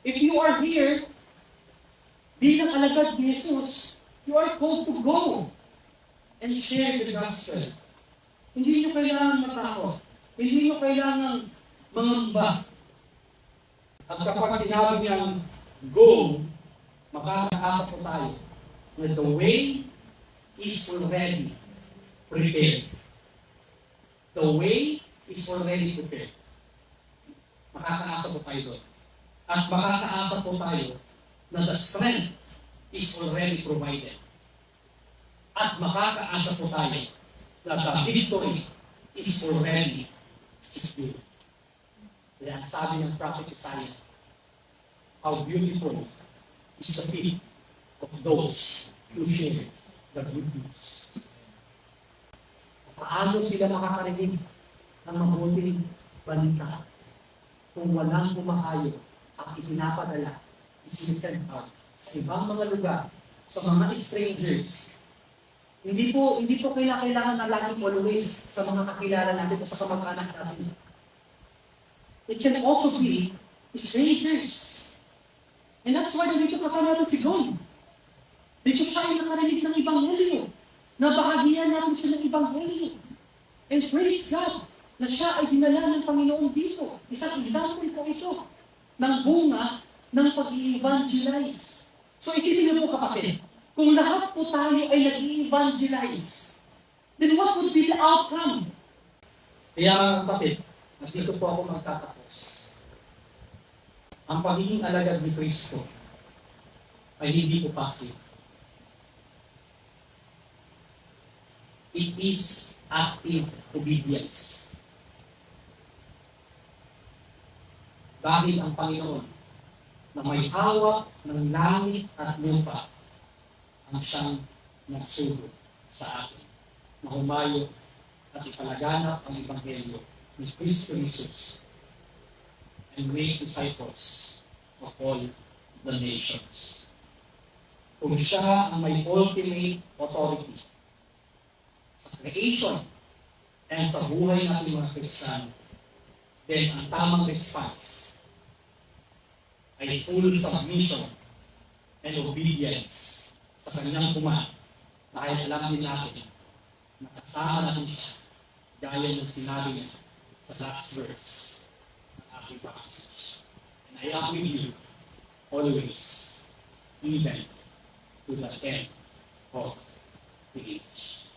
If you are here, bilang alagad ni Jesus, you are called to go and share the gospel. Hindi nyo kailangan matakot. Hindi nyo kailangan mangamba. At kapag sinabi niyang go, makakaasa po tayo na the way is already prepared. The way is already prepared. Makakaasa po tayo doon. At makakaasa po tayo na the strength is already provided. At makakaasa po tayo na the victory is already secured. Kaya ang sabi ng Prophet Isaiah, how beautiful is the feet of those who share the good news. Paano sila makakarinig ng mabuting balita kung walang pumahayo at ipinapadala, isinisend out sa ibang mga lugar, sa mga strangers. Hindi po kailangan na lagi always sa mga kakilala natin o sa kamag-anak natin. It can also be strangers. And that's why nandito kasama natin si John. Dito siya ay nakarinig ng Ebanghelyo. Nabahagian natin siya ng Ebanghelyo. And praise God na siya ay dinala ng Panginoon dito. Isang example po ito ng bunga ng pag-i-evangelize. So isipin niyo po kapatid, kung lahat po tayo ay nag-i-evangelize, then what would be the outcome? Kaya mga kapatid, dito po ako magtatapos. Ang pagiging alagad ni Kristo ay hindi po passive. It is active obedience. Dahil ang Panginoon na may hawak ng langit at lupa ang siyang nagsugo sa atin na humayo at ipalaganap ang Ebanghelyo ni Kristo Jesus and make disciples of all the nations. Kung siya ang may ultimate authority sa creation and sa buhay natin mga Kristiyano, then ang tamang response ay full submission and obedience sa kanyang command dahil alam din natin na kasama natin siya gaya ng sinabi niya sa last verse ng ating passage. And I am with you always, even to the end of the age.